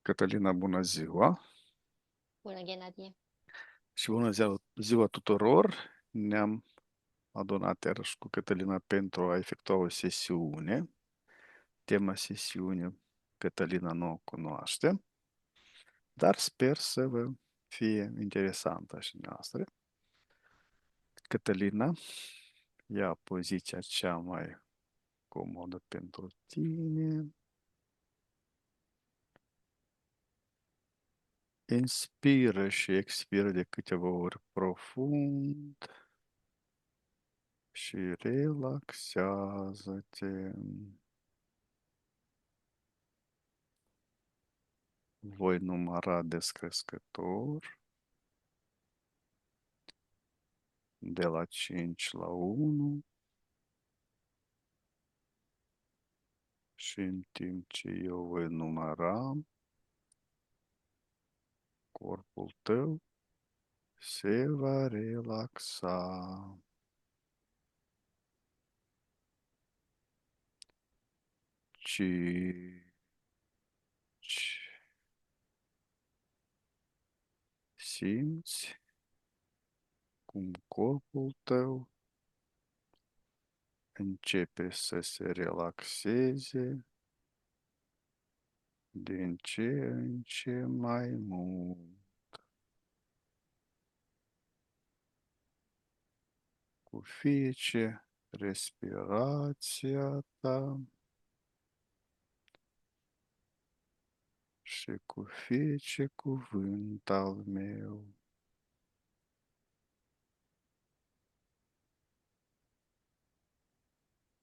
Cătălina, bună ziua Bună, Ghenadie. și bună ziua tuturor. Ne-am adunat iarăși cu Cătălina pentru a efectua o sesiune. Tema sesiunii Cătălina nu o cunoaște, dar sper să vă fie interesantă și noastră. Cătălina, ia poziția cea mai comodă pentru tine. Inspiră și expiră de câteva ori profund și relaxează-te. Voi număra descrescător de la 5 la 1 și în timp ce eu voi număra, corpul tău se va relaxa. 5. Simți cum corpul tău începe să se relaxeze din ce în ce mai mult. Cu fiecare respirația ta și cu fiecare cuvânt al meu.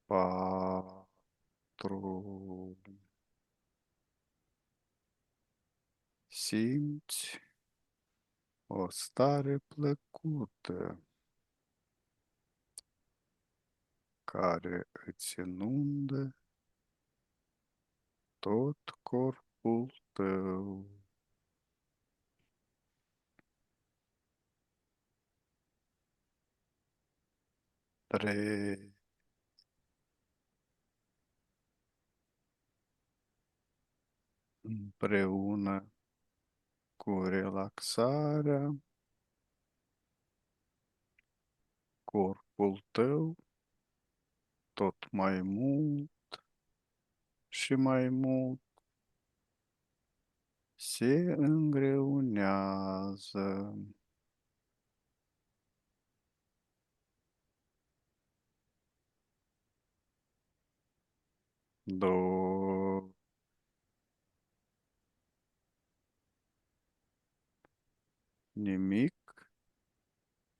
Patru. Simți o stare plăcută care îți inundă tot corpul tău. 3. Împreună cu relaxarea, corpul tău tot mai mult și mai mult se îngreunează. 2. Nimic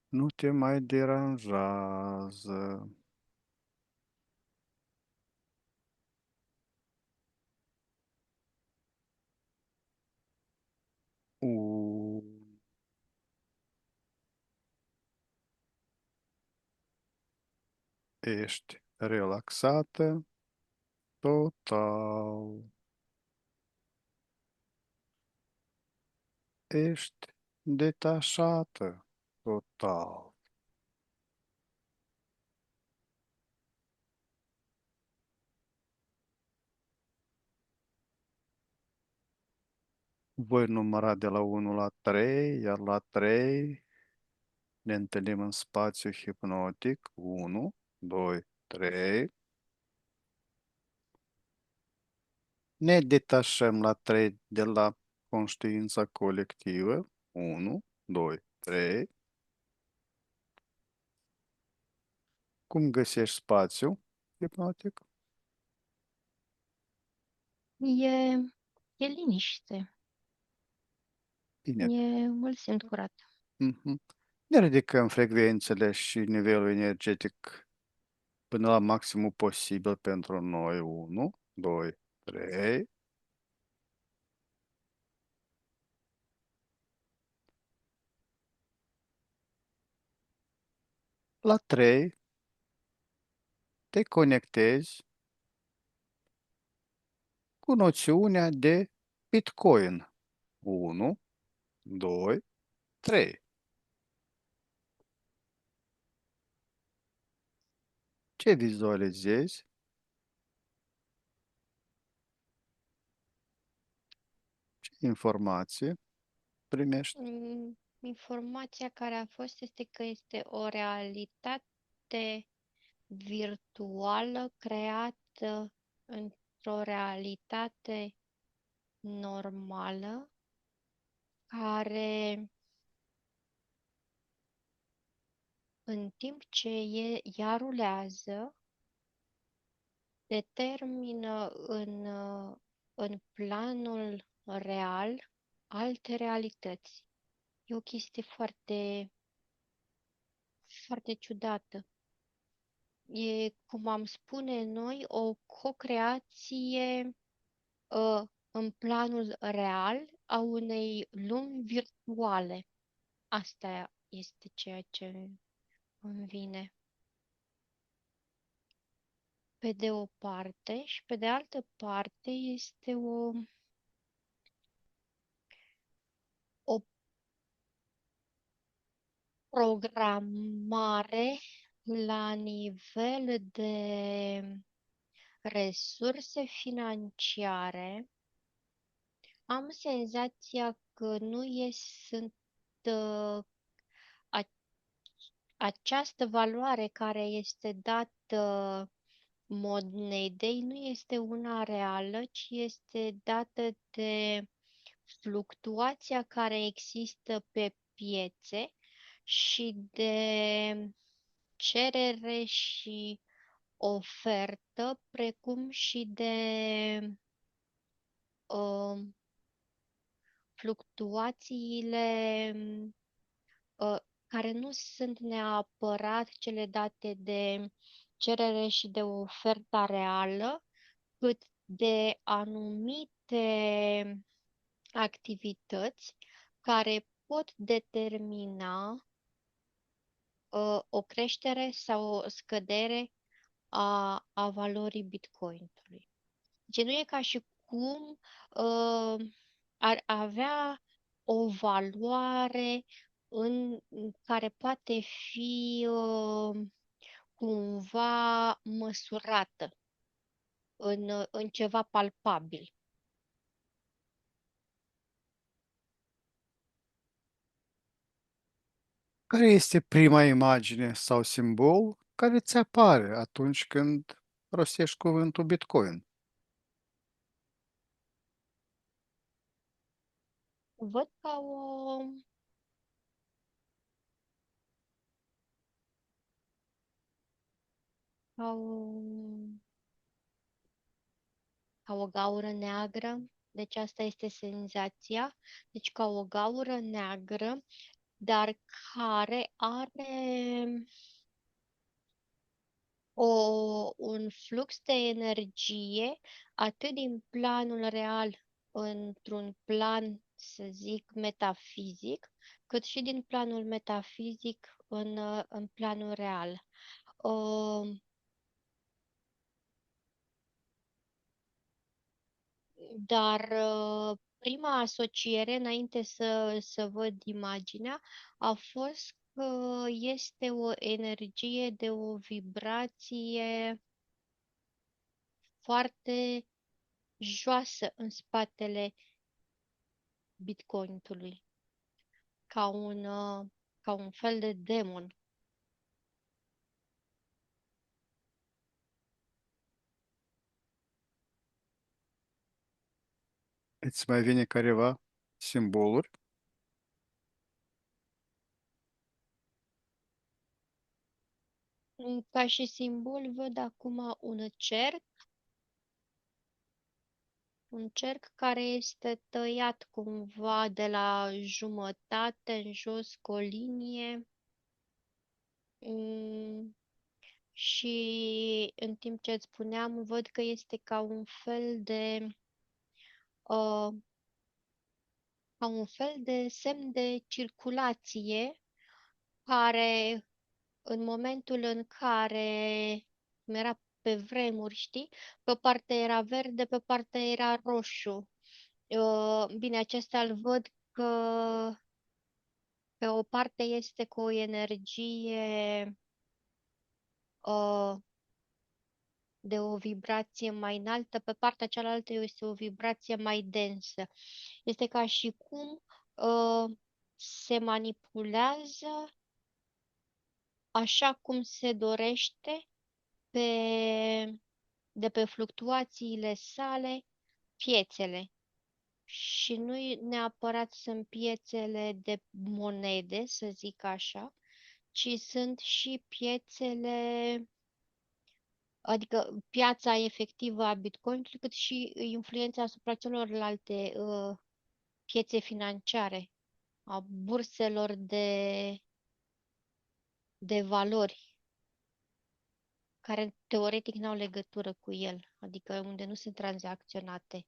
nu te mai deranjează. 1. Ești relaxată total. Ești detașată total. Voi număra de la 1 la 3, iar la 3 ne întâlnim în spațiu hipnotic. 1, 2, 3. Ne detașăm la 3 de la conștiința colectivă. 1, 2, 3. Cum găsești spațiu hipnotic? E, e liniște. Bine. Îl simt curat. Mhm. Ne ridicăm frecvențele și nivelul energetic până la maximul posibil pentru noi. 1, 2, 3. La 3 te conectezi cu noțiunea de Bitcoin. 1, 2, 3. Ce vizualizezi? Ce informație primești? Informația care a fost este că este o realitate virtuală creată într-o realitate normală care în timp ce ea rulează determină în planul real alte realități. E o chestie foarte, foarte ciudată. E, cum am spune noi, o co-creație în planul real a unei lumi virtuale. Asta este ceea ce îmi vine pe de o parte și pe de altă parte este o programare la nivel de resurse financiare. Am senzația că nu sunt uh, a- această valoare care este dată monedei nu este una reală, ci este dată de fluctuația care există pe piețe și de cerere și ofertă, precum și de uh, fluctuațiile care nu sunt neapărat cele date de cerere și de oferta reală, cât de anumite activități care pot determina o creștere sau o scădere a valorii Bitcoinului. Deci nu e ca și cum ar avea o valoare în care poate fi cumva măsurată în ceva palpabil. Care este prima imagine sau simbol care ți apare atunci când rostești cuvântul Bitcoin? Văd ca o, ca o gaură neagră, deci asta este senzația, deci ca o gaură neagră, dar care are un flux de energie atât din planul real într-un plan, să zic, metafizic, cât și din planul metafizic în planul real. Uh, Dar prima asociere, înainte să văd imaginea, a fost că este o energie de o vibrație foarte joasă în spatele Bitcoinului, ca un fel de demon. Îți mai vine careva simboluri? Ca și simbol văd acum un cerc care este tăiat cumva de la jumătate în jos cu o linie. Mm, Și în timp ce îți spuneam, văd că este uh, ca un fel de semn de circulație care în momentul în care cum era pe vremuri, știi, pe o parte era verde, pe o parte era roșu. Bine, acesta îl văd că pe o parte este cu o energie uh, de o vibrație mai înaltă, pe partea cealaltă este o vibrație mai densă. Este ca și cum se manipulează așa cum se dorește pe, de pe fluctuațiile sale piețele. Și nu neapărat sunt piețele de monede, să zic așa, ci sunt și piețele, adică piața efectivă a Bitcoin-ului, cât și influența asupra celorlalte piețe financiare, a burselor de valori, care teoretic n-au legătură cu el, adică unde nu sunt tranzacționate,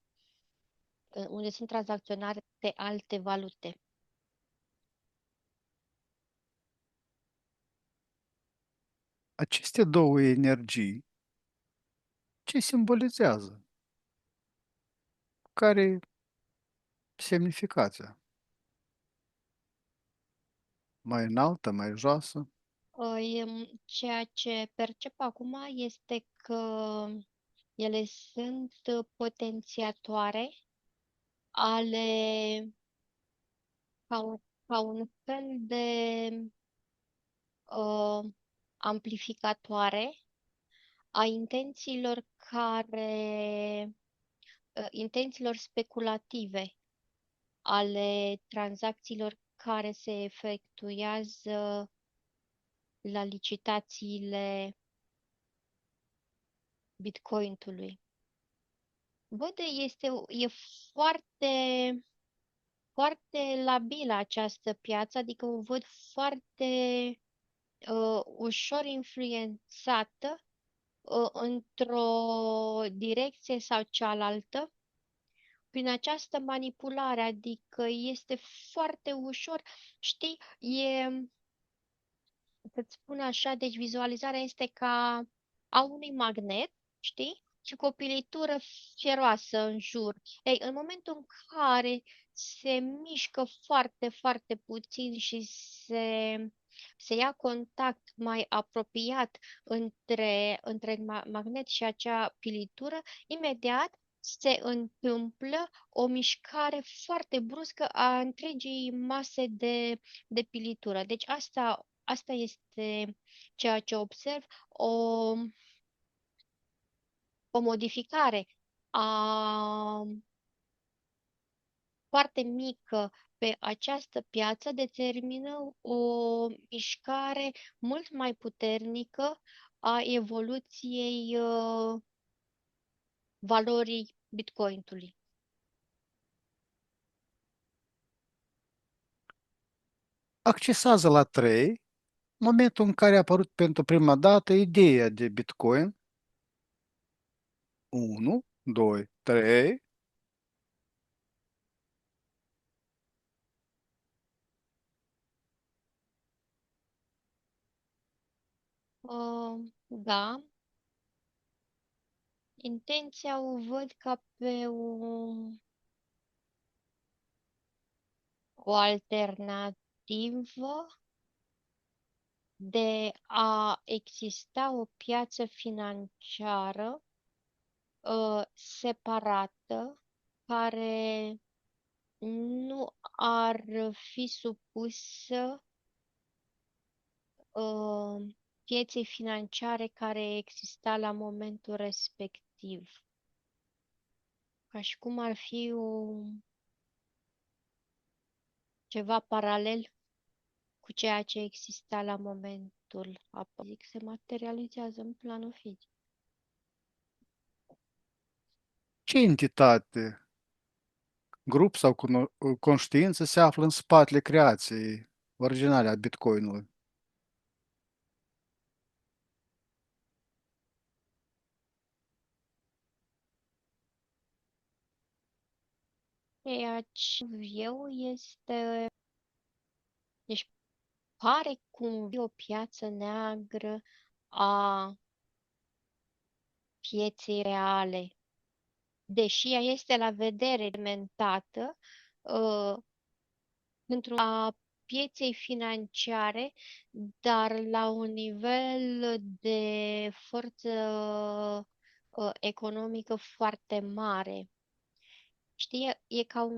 unde sunt tranzacționate alte valute. Aceste două energii, ce simbolizează? Care semnificația? Mai înaltă, mai joasă? Ceea ce percep acum este că ele sunt potențiatoare ale ca un fel de uh, amplificatoare a intențiilor speculative ale tranzacțiilor care se efectuează la licitațiile Bitcoin-ului. Văd, e foarte, foarte labilă această piață, adică o văd foarte ușor influențată într-o direcție sau cealaltă prin această manipulare, adică este foarte ușor, știi, să-ți spun așa, deci vizualizarea este ca a unui magnet, știi? Și cu o pilitură fieroasă în jur. Ei, în momentul în care se mișcă foarte, foarte puțin și se ia contact mai apropiat între magnet și acea pilitură, imediat se întâmplă o mișcare foarte bruscă a întregii mase de pilitură. Deci asta este ceea ce observ, o modificare foarte mică pe această piață determină o mișcare mult mai puternică a evoluției valorii Bitcoin-ului. Accesează la 3, momentul în care a apărut pentru prima dată ideea de Bitcoin. 1, 2, 3. Da, intenția o văd ca pe o alternativă de a exista o piață financiară separată care nu ar fi supusă pieței financiare care exista la momentul respectiv. Ca și cum ar fi ceva paralel cu ceea ce exista la momentul zic, se materializează în planul fizic. Ce entitate, grup sau conștiință se află în spatele creației originale a Bitcoinului? Ceea ce eu este, deci pare cum o piață neagră a pieței reale, deși ea este la vedere reglementată a pieței financiare, dar la un nivel de forță economică foarte mare. Știi, e ca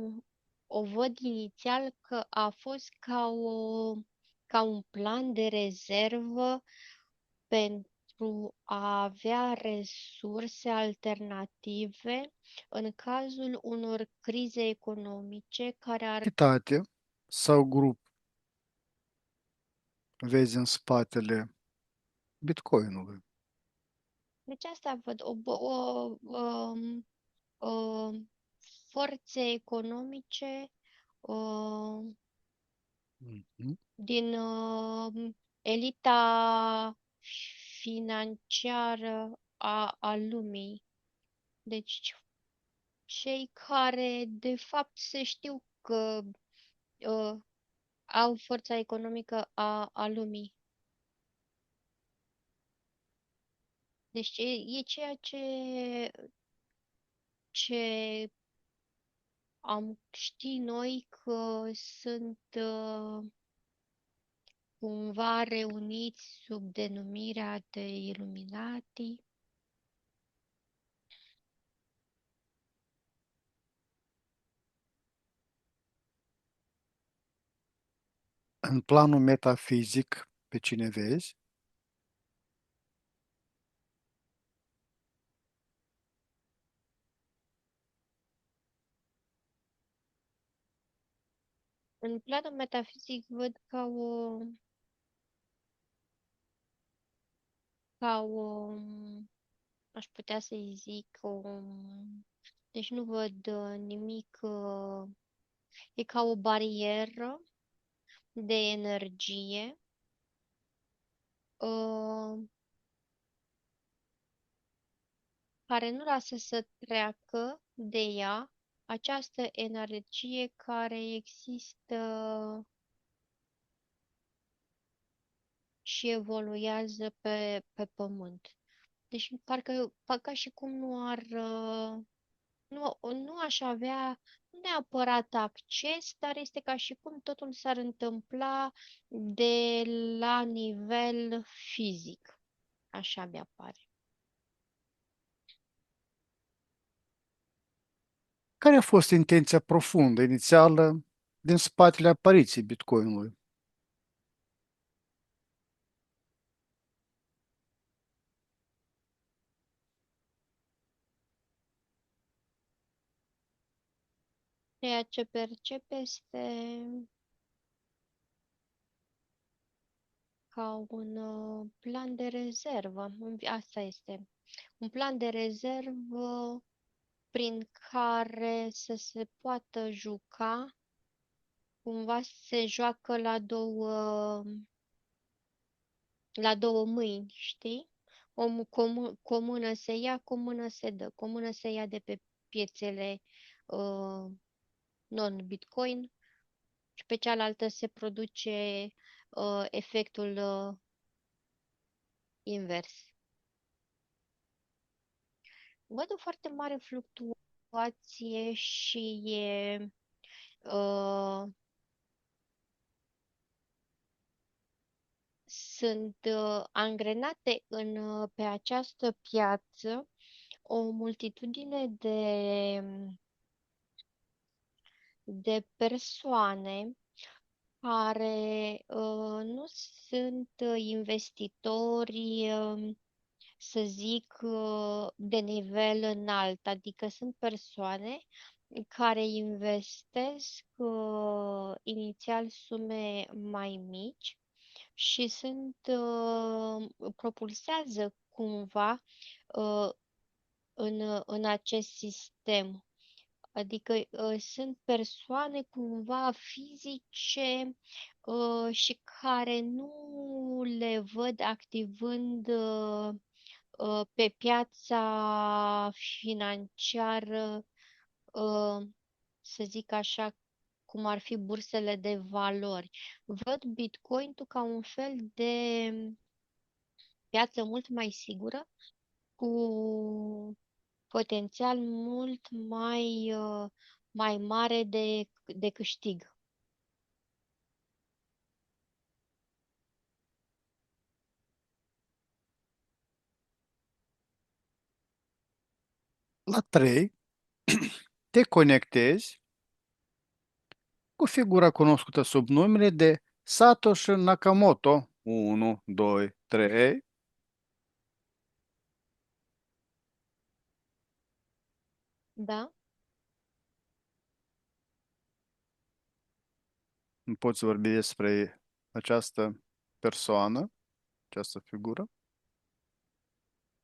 o văd inițial că a fost ca un plan de rezervă pentru a avea resurse alternative în cazul unor crize economice care ar... Entitate sau grup vezi în spatele Bitcoinului? Deci asta văd, o forțe economice Mhm. din elita financiară a lumii. Deci cei care de fapt se știu că uh, au forța economică a lumii. Deci e ceea ce am ști noi că sunt cumva reuniți sub denumirea de Illuminati. În planul metafizic, pe cine vezi? În planul metafizic văd ca o, aș putea să-i zic, deci nu văd nimic, e ca o barieră de energie uh, care nu lasă să treacă de ea această energie care există și evoluează pe pământ. Deci parcă și cum nu aș avea neapărat acces, dar este ca și cum totul s-ar întâmpla de la nivel fizic. Așa mi apare. Care a fost intenția profundă, inițială, din spatele apariției Bitcoinului? Ceea ce percep este ca un plan de rezervă. Asta este. Un plan de rezervă prin care să se poată juca, cumva se joacă la două mâini, știi? Cu o mână se ia, cu o mână se dă. Cu o mână se ia de pe piețele uh, non-Bitcoin și pe cealaltă se produce efectul invers. Văd o foarte mare fluctuație și uh, sunt angrenate pe această piață o multitudine de persoane care nu sunt investitori, să zic, de nivel înalt, adică sunt persoane care investesc inițial sume mai mici și propulsează cumva uh, în acest sistem. Adică sunt persoane cumva fizice și care nu le văd activând pe piața financiară, uh, să zic așa, cum ar fi bursele de valori. Văd Bitcoin-ul ca un fel de piață mult mai sigură, cu potențial mult mai mare de câștig. La 3 te conectezi cu figura cunoscută sub numele de Satoshi Nakamoto. 1, 2, 3. Da? Nu poți vorbi despre această persoană, această figură?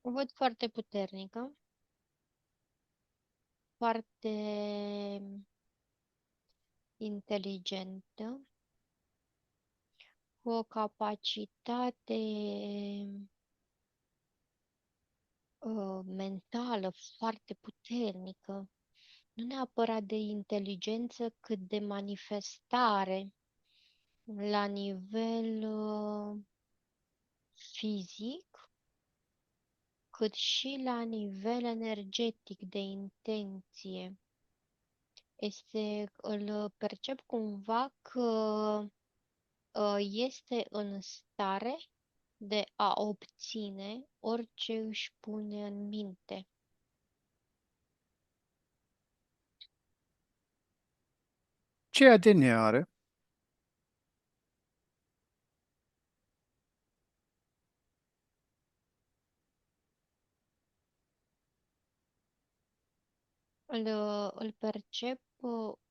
O văd foarte puternică, foarte inteligentă, cu o capacitate mentală foarte puternică, nu neapărat de inteligență, cât de manifestare la nivel fizic, cât și la nivel energetic de intenție. Îl percep cumva că este în stare de a obține orice își pune în minte. Ce ADN are? Îl percep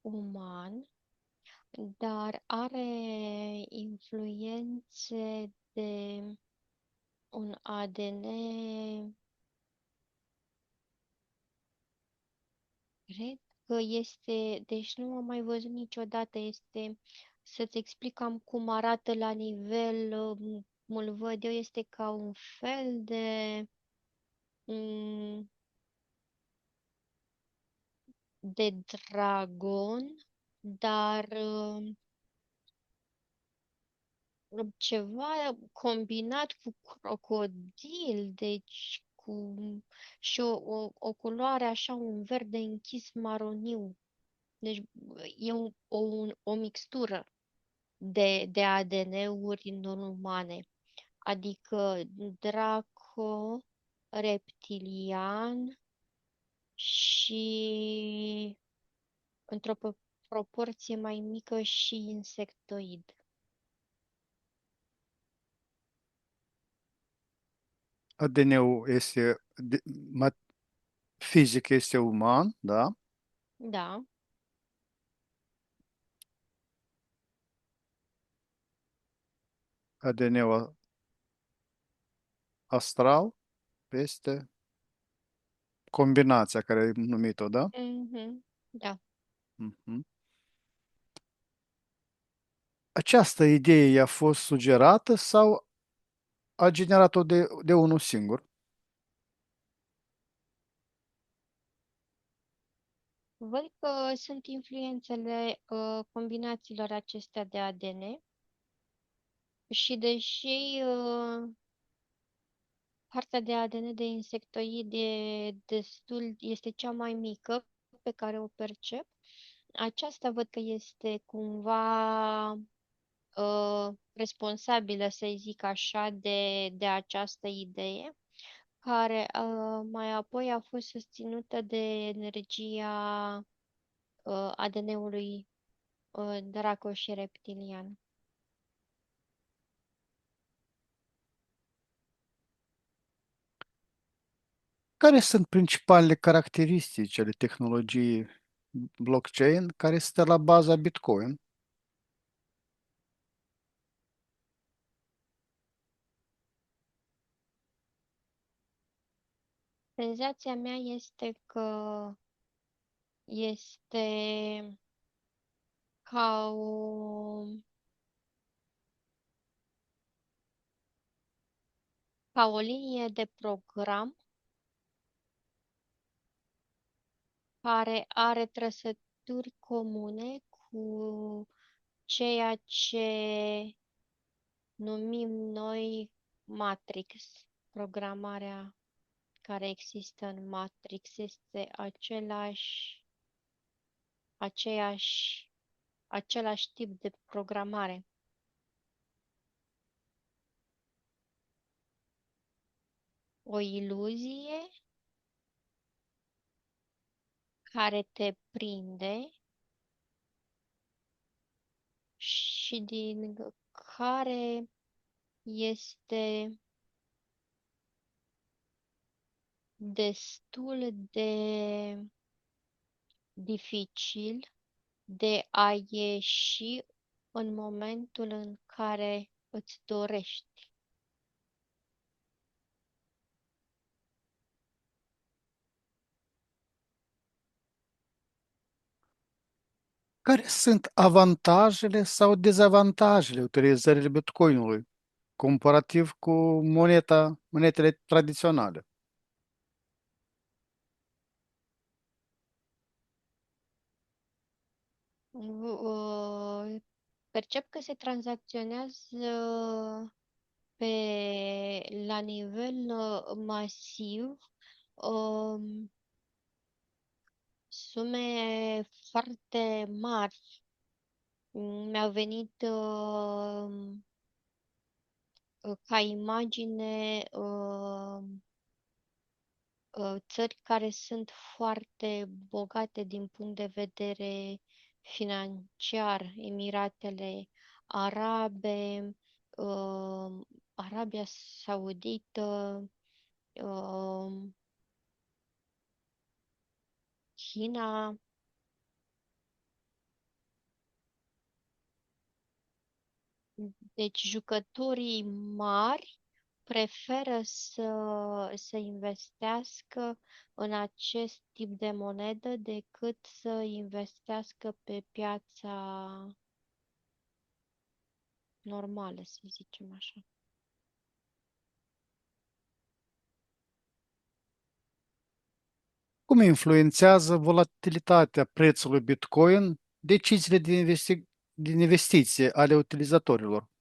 uman, dar are influențe de un ADN, cred că este, deci nu am mai văzut niciodată, este, să-ți explic cam cum arată la nivel, îl văd eu, este ca un fel mm, de dragon, dar ceva combinat cu crocodil, deci cu și o culoare așa, un verde închis maroniu. Deci e o mixtură de ADN-uri non-umane, adică draco, reptilian și într-o proporție mai mică și insectoid. ADN-ul este fizic este uman, da? Da. ADN-ul astral este combinația care ai numit-o, da? Mhm. Da. Mhm. Această idee i-a fost sugerată sau a generat-o de unul singur? Văd că sunt influențele combinațiilor acestea de ADN și deși partea de ADN de insectoid este cea mai mică pe care o percep, aceasta văd că este cumva responsabilă, să zic așa, de această idee, care mai apoi a fost susținută de energia ADN-ului draco și reptilian. Care sunt principalele caracteristici ale tehnologiei blockchain care stă la baza Bitcoin? Senzația mea este că este ca o linie de program care are trăsături comune cu ceea ce numim noi Matrix. Programarea care există în Matrix este aceeași, același tip de programare. O iluzie care te prinde și din care este destul de dificil de a ieși în momentul în care îți dorești. Care sunt avantajele sau dezavantajele utilizării Bitcoinului comparativ cu monetele tradiționale? Percep că se tranzacționează pe la nivel masiv, um, sume foarte mari. Mi-au venit ca imagine țări care sunt foarte bogate din punct de vedere financiar, Emiratele Arabe, Arabia Saudită, uh, China. Deci jucătorii mari preferă să investească în acest tip de monedă decât să investească pe piața normală, să zicem așa. Cum influențează volatilitatea prețului Bitcoin deciziile de investiție ale utilizatorilor?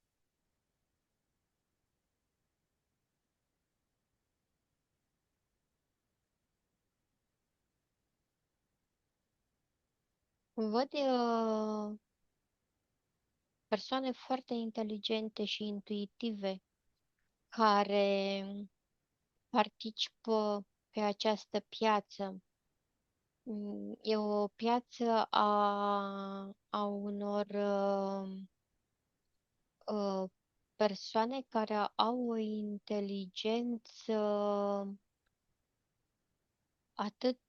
Văd persoane foarte inteligente și intuitive care participă pe această piață. E o piață a unor uh, persoane care au o inteligență atât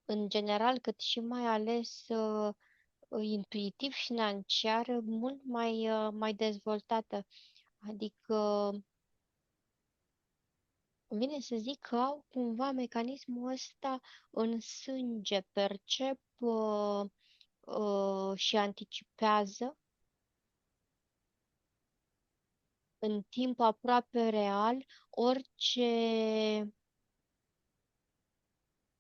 în general, cât și mai ales intuitiv financiară mult mai dezvoltată. Adică vine să zic că au cumva mecanismul ăsta în sânge, percep și anticipează în timp aproape real orice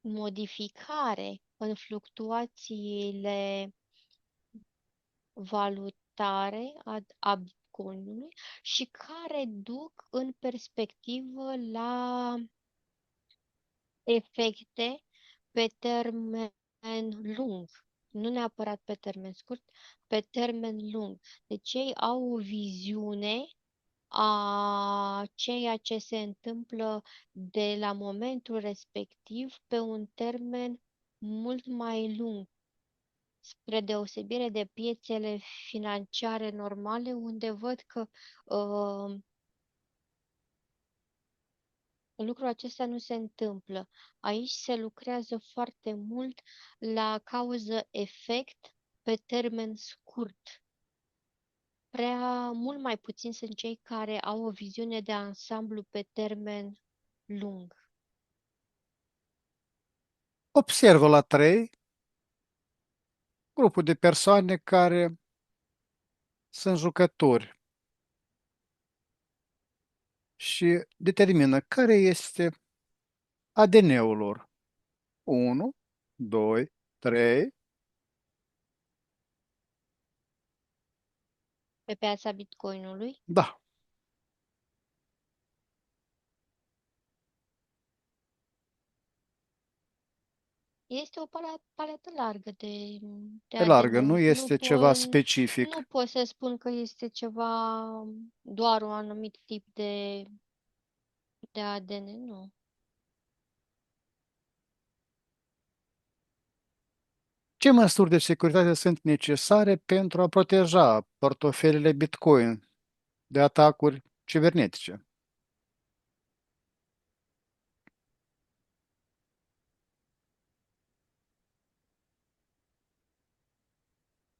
modificare în fluctuațiile valutare a Bitcoinului și care duc în perspectivă la efecte pe termen lung, nu neapărat pe termen scurt, pe termen lung. Deci ei au o viziune a ceea ce se întâmplă de la momentul respectiv pe un termen mult mai lung, spre deosebire de piețele financiare normale, unde văd că lucrul acesta nu se întâmplă. Aici se lucrează foarte mult la cauză-efect pe termen scurt. Prea mult mai puțin sunt cei care au o viziune de ansamblu pe termen lung. Observă la trei grupul de persoane care sunt jucători și determină care este ADN-ul lor. 1, 2, 3. Pe piața Bitcoinului Da, este o paletă largă de pe largă, nu ADN-uri. este ceva Nu specific. pot să spun că este ceva, doar un anumit tip de ADN, nu. Ce măsuri de securitate sunt necesare pentru a proteja portofelele Bitcoin de atacuri cibernetice?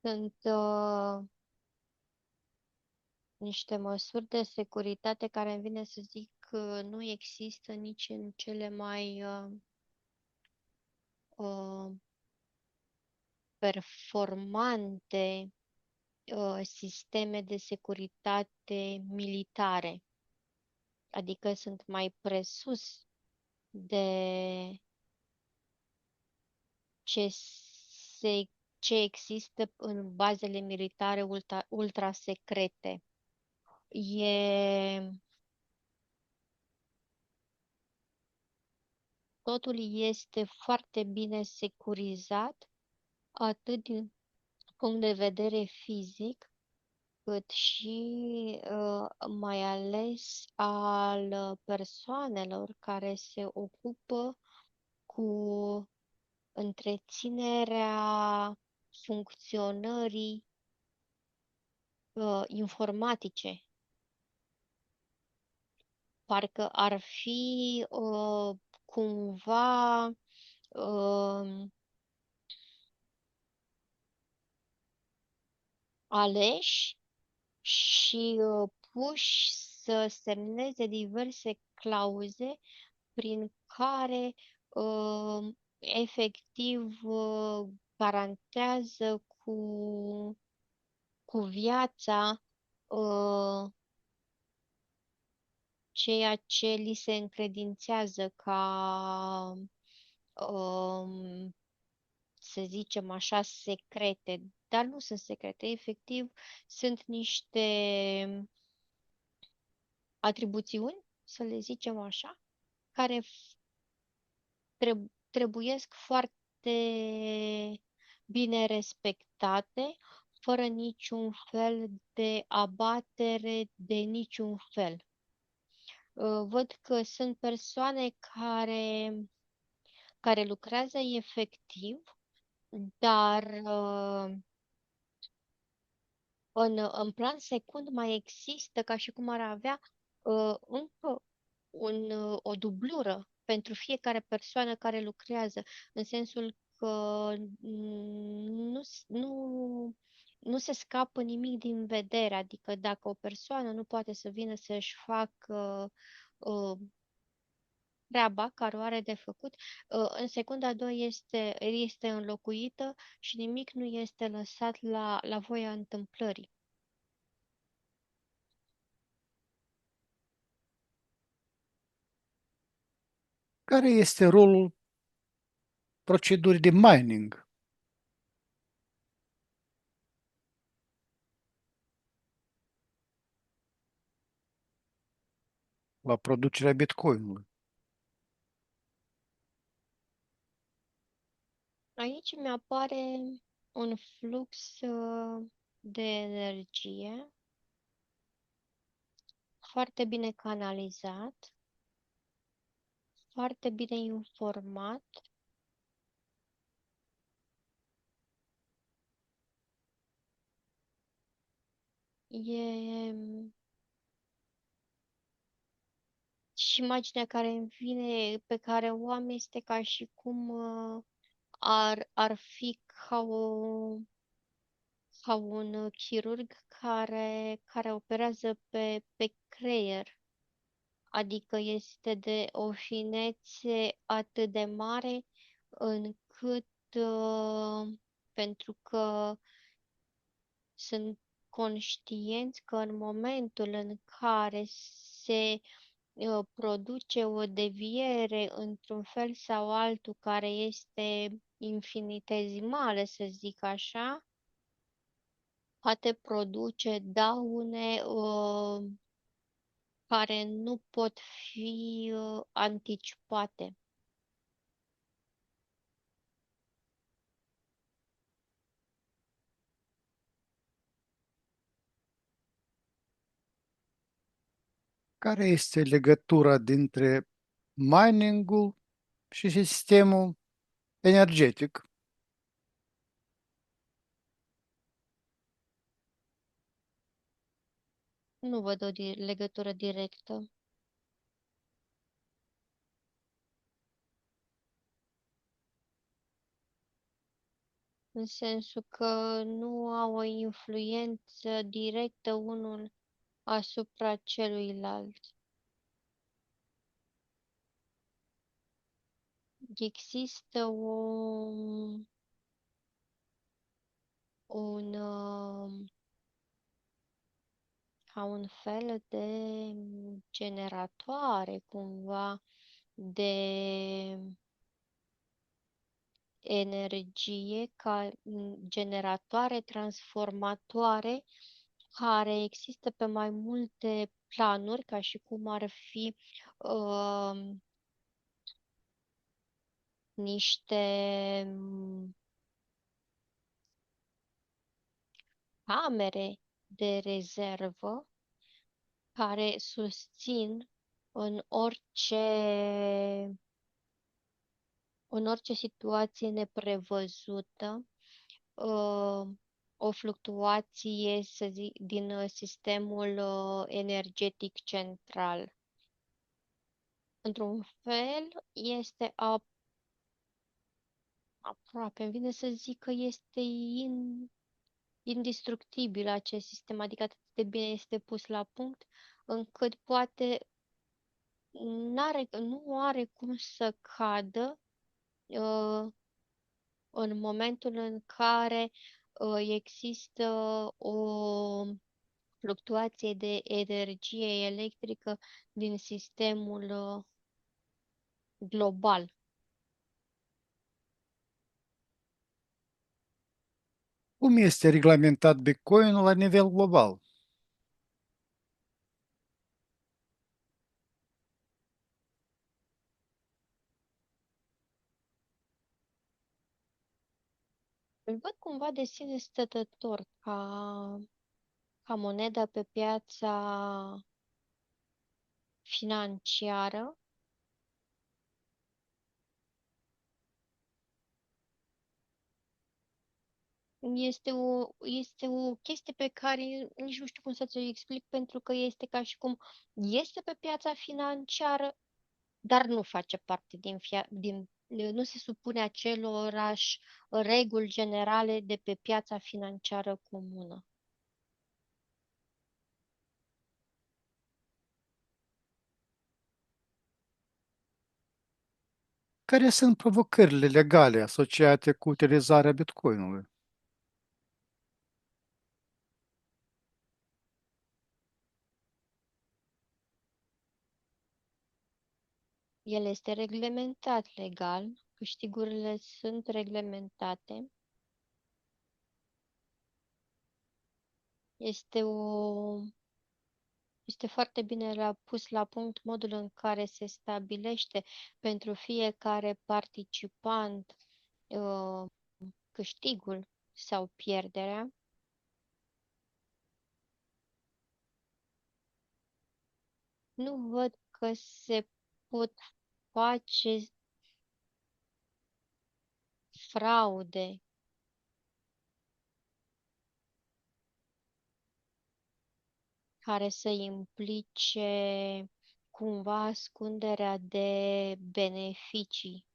Sunt niște măsuri de securitate care îmi vine să zic că nu există nici în cele mai uh, performante sisteme de securitate militare, adică sunt mai presus de ce, se, ce există în bazele militare ultra secrete. E, totul este foarte bine securizat, atât din punct de vedere fizic, cât și mai ales al persoanelor care se ocupă cu întreținerea funcționării informatice. Parcă ar fi cumva aleși și puși să semneze diverse clauze prin care efectiv garantează cu viața ceea ce li se încredințează ca, să zicem așa, secrete. Dar nu sunt secrete, efectiv sunt niște atribuțiuni, să le zicem așa, care trebuiesc foarte bine respectate, fără niciun fel de abatere de niciun fel. Văd că sunt persoane care lucrează efectiv, dar în plan secund mai există ca și cum ar avea încă o dublură pentru fiecare persoană care lucrează, în sensul că nu se scapă nimic din vedere, adică dacă o persoană nu poate să vină să-și facă treaba care o are de făcut, în secunda a doua este înlocuită și nimic nu este lăsat la voia întâmplării. Care este rolul procedurii de mining la producerea Bitcoinului? Aici mi apare un flux de energie foarte bine canalizat, foarte bine informat. E și imaginea care îmi vine, pe care o am, este ca și cum ar fi ca un chirurg care operează pe creier, adică este de o finețe atât de mare încât pentru că sunt conștienți că în momentul în care se produce o deviere într-un fel sau altul care este infinitezimală, să zic așa, poate produce daune care nu pot fi anticipate. Care este legătura dintre miningul și sistemul energetic? Nu văd o legătură directă, în sensul că nu au o influență directă unul asupra celuilalt. Există un ca un fel de generatoare cumva de energie, ca generatoare transformatoare care există pe mai multe planuri, ca și cum ar fi uh, niște camere de rezervă care susțin în orice situație neprevăzută, uh, o fluctuație, să zic, din sistemul energetic central. Într-un fel, este aproape, îmi vine să zic că este indestructibil acest sistem, adică atât de bine este pus la punct, încât nu are cum să cadă uh, în momentul în care există o fluctuație de energie electrică din sistemul global. Cum este reglementat Bitcoinul la nivel global? Îl văd cumva de sine stătător ca monedă pe piața financiară. Este o chestie pe care nici nu știu cum să ți-o explic, pentru că este ca și cum este pe piața financiară, dar nu face parte nu se supune acelorași reguli generale de pe piața financiară comună. Care sunt provocările legale asociate cu utilizarea Bitcoinului? El este reglementat legal, câștigurile sunt reglementate. Este o Este foarte bine pus la punct modul în care se stabilește pentru fiecare participant uh, câștigul sau pierderea. Nu văd că se pot face fraude care să implice cumva ascunderea de beneficii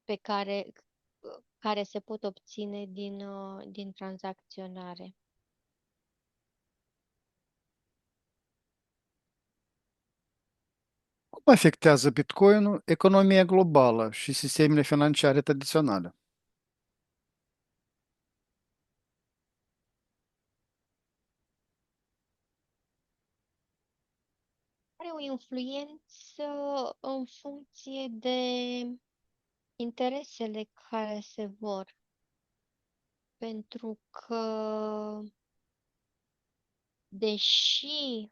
pe care se pot obține din tranzacționare. Cum afectează Bitcoinul economia globală și sistemele financiare tradiționale? Are o influență în funcție de interesele care se vor, pentru că deși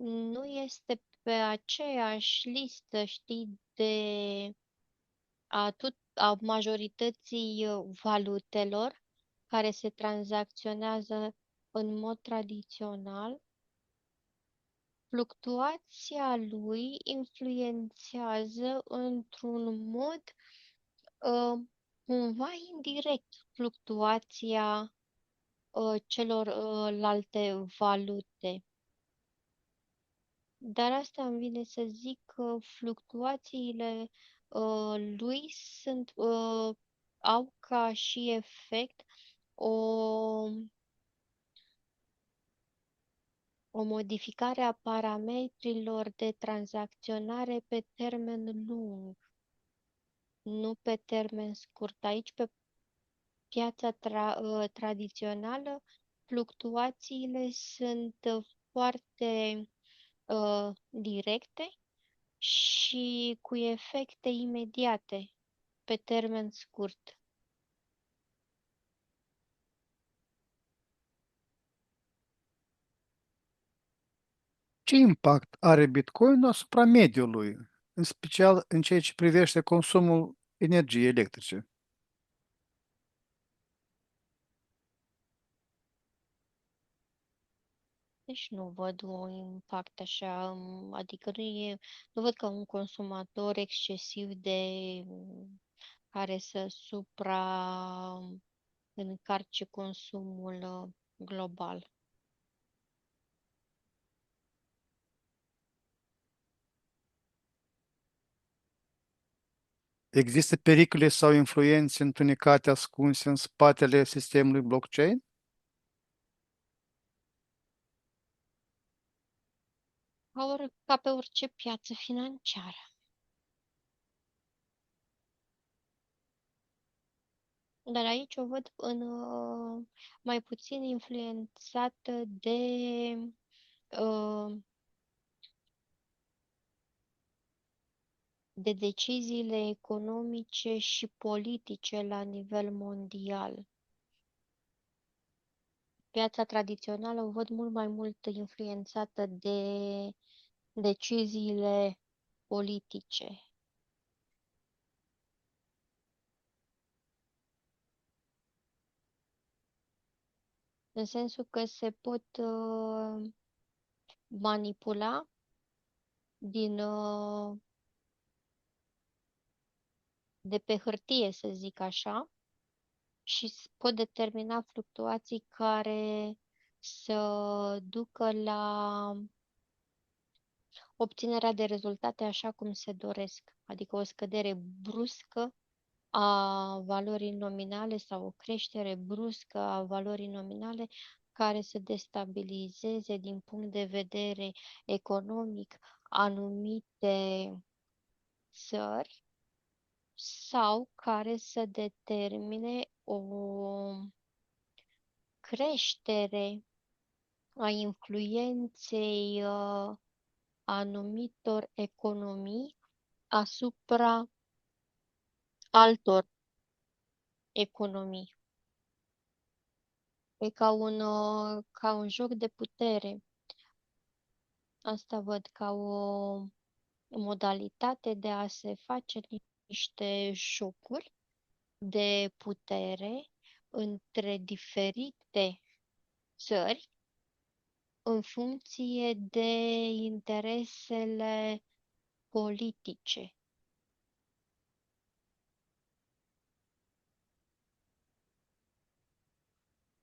nu este pe aceeași listă, știi, a majorității valutelor care se tranzacționează în mod tradițional, fluctuația lui influențează într-un mod cumva indirect fluctuația celorlalte valute. Dar asta îmi vine să zic că fluctuațiile lui au ca și efect o, o modificare a parametrilor de tranzacționare pe termen lung, nu pe termen scurt. Aici, pe piața tradițională, fluctuațiile sunt foarte directe și cu efecte imediate pe termen scurt. Ce impact are Bitcoin asupra mediului, în special în ceea ce privește consumul energiei electrice? Deci nu văd un impact așa, adică nu văd ca un consumator excesiv care să încarce consumul global. Există pericole sau influențe întunecate ascunse în spatele sistemului blockchain? Ca pe orice piață financiară. Dar aici o văd mai puțin influențată uh, de deciziile economice și politice la nivel mondial. Piața tradițională o văd mult mai mult influențată de deciziile politice, în sensul că se pot manipula din, de pe hârtie, să zic așa, și pot determina fluctuații care să ducă la obținerea de rezultate așa cum se doresc, adică o scădere bruscă a valorii nominale sau o creștere bruscă a valorii nominale care să destabilizeze din punct de vedere economic anumite țări sau care să determine o creștere a influenței anumitor economii asupra altor economii. E ca un joc de putere. Asta văd ca o modalitate de a se face niște jocuri de putere între diferite țări în funcție de interesele politice.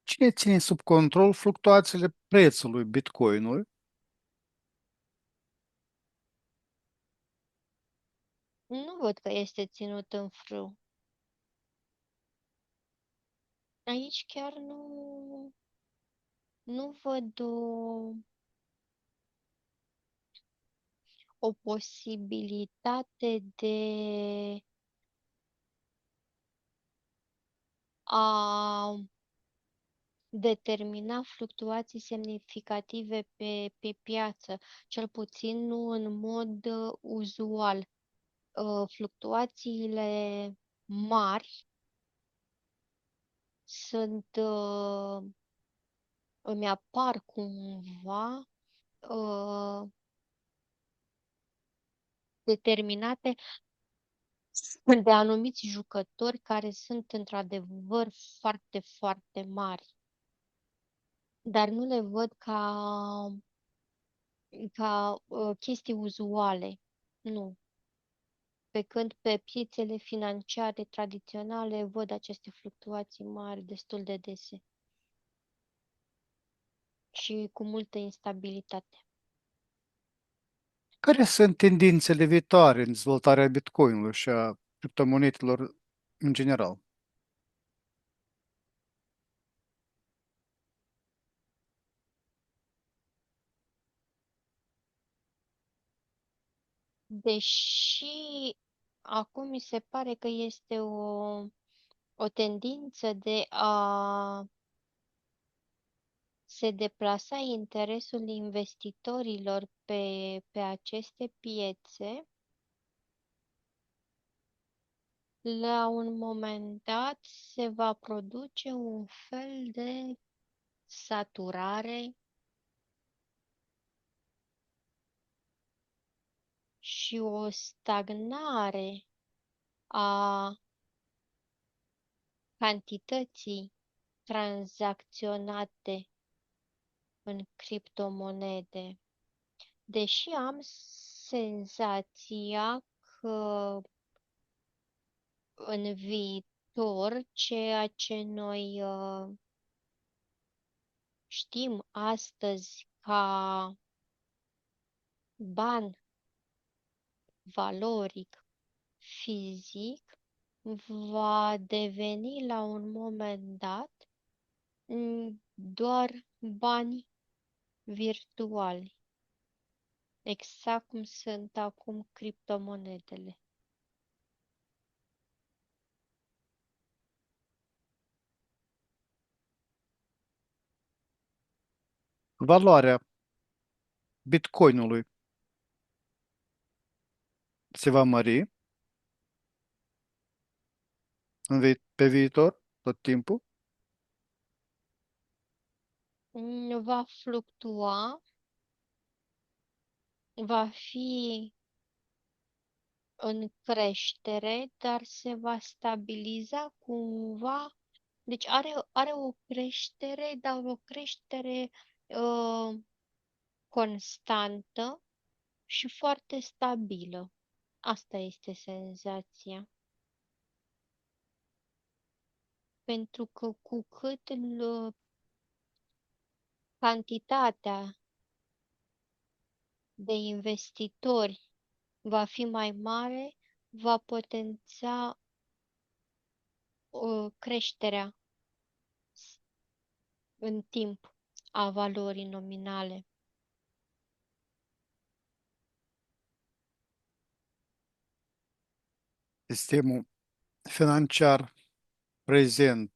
Cine ține sub control fluctuațiile prețului Bitcoinului? Nu văd că este ținut în frâu. Aici chiar nu văd o posibilitate de a determina fluctuații semnificative pe piață, cel puțin nu în mod uzual. Fluctuațiile mari îmi apar cumva determinate de anumiți jucători care sunt într-adevăr foarte, foarte mari, dar nu le văd ca chestii uzuale. Nu. Pe când pe piețele financiare tradiționale văd aceste fluctuații mari destul de dese. și cu multă instabilitate. Care sunt tendințele viitoare în dezvoltarea Bitcoin-ului și a criptomonedelor în general? Deși acum mi se pare că este o tendință de a se deplasa interesul investitorilor pe aceste piețe, la un moment dat se va produce un fel de saturare și o stagnare a cantității tranzacționate în criptomonede. Deși am senzația că în viitor ceea ce noi știm astăzi ca ban valoric fizic va deveni la un moment dat doar bani virtuali, exact cum sunt acum criptomonedele. Valoarea Bitcoinului se va mări pe viitor, tot timpul? Va fluctua, va fi în creștere, dar se va stabiliza cumva. Deci are o creștere, dar o creștere constantă și foarte stabilă. Asta este senzația. Pentru că cu cât cantitatea de investitori va fi mai mare, va potența creșterea în timp a valorii nominale. Sistemul financiar prezent,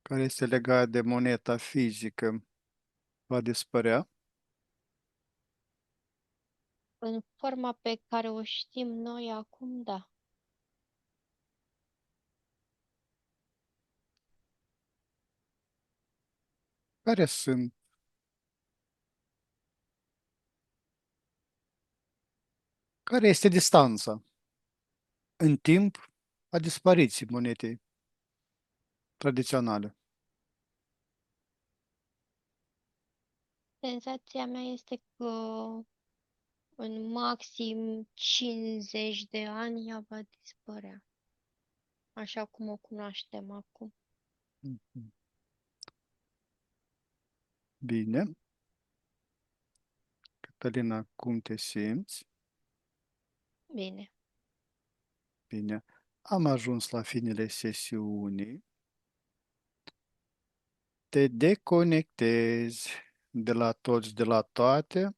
care este legat de moneda fizică, va dispărea? În forma pe care o știm noi acum, da. Care este distanța în timp a dispariției monedei tradiționale? Senzația mea este că în maxim 50 de ani ea va dispărea, așa cum o cunoaștem acum. Mhm. Bine. Cătălina, cum te simți? Bine, Bine. Am ajuns la finele sesiunii. Te deconectezi de la toți, de la toate.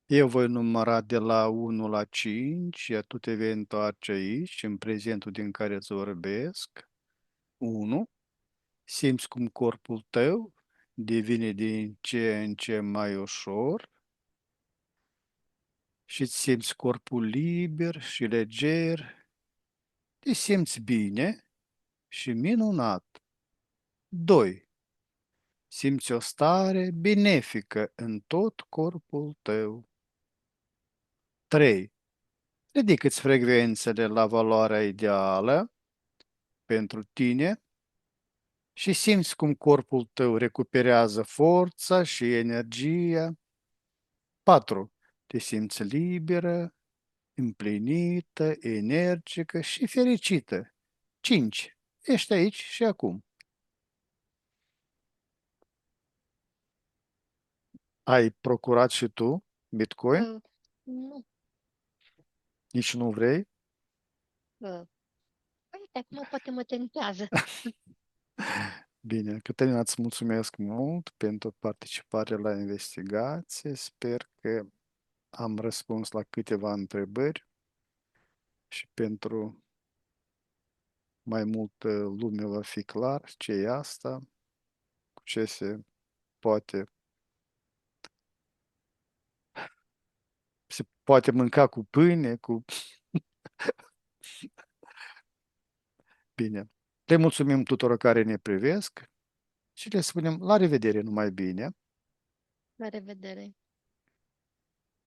Eu voi număra de la 1 la 5, iar tu te vei întoarce aici, în prezentul din care îți vorbesc. 1. Simți cum corpul tău devine din ce în ce mai ușor și îți simți corpul liber și leger. Te simți bine și minunat. 2. Simți o stare benefică în tot corpul tău. 3. Ridică-ți frecvențele la valoarea ideală pentru tine și simți cum corpul tău recuperează forța și energia. 4. Te simți liberă, împlinită, energică și fericită. 5. Ești aici și acum. Ai procurat și tu Bitcoin? Nu. Nici nu vrei? Uite, acum poate mă tentează. Bine, Cătălina, îți mulțumesc mult pentru participare la investigație. Sper că am răspuns la câteva întrebări și pentru mai multă lume va fi clar ce e asta, cu ce se poate mânca cu pâine, cu... Bine. Le mulțumim tuturor care ne privesc și le spunem la revedere, numai bine. La revedere!